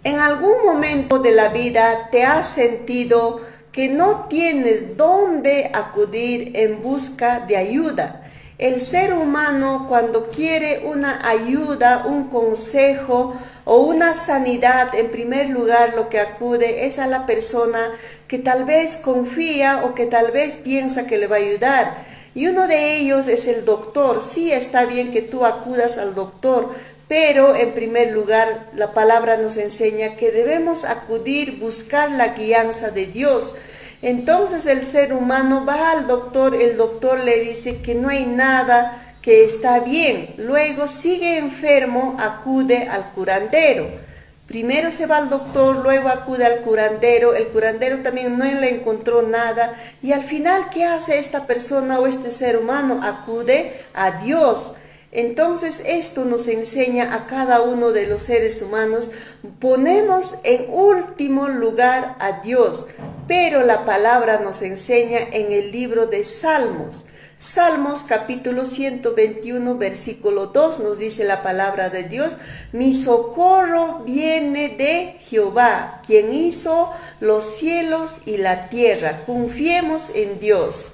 En algún momento de la vida te has sentido que no tienes dónde acudir en busca de ayuda. El ser humano, cuando quiere una ayuda, un consejo o una sanidad, en primer lugar lo que acude es a la persona que tal vez confía o que tal vez piensa que le va a ayudar. Y uno de ellos es el doctor. Sí, está bien que tú acudas al doctor, pero en primer lugar la palabra nos enseña que debemos acudir, buscar la guianza de Dios. Entonces el ser humano va al doctor, el doctor le dice que no hay nada, que está bien. Luego sigue enfermo, acude al curandero. Primero se va al doctor, luego acude al curandero, el curandero también no le encontró nada y al final, ¿qué hace esta persona o este ser humano? Acude a Dios. Entonces esto nos enseña a cada uno de los seres humanos, ponemos en último lugar a Dios, pero la palabra nos enseña en el libro de Salmos. Salmos capítulo 121 versículo 2 nos dice la palabra de Dios: mi socorro viene de Jehová, quien hizo los cielos y la tierra. Confiemos en Dios.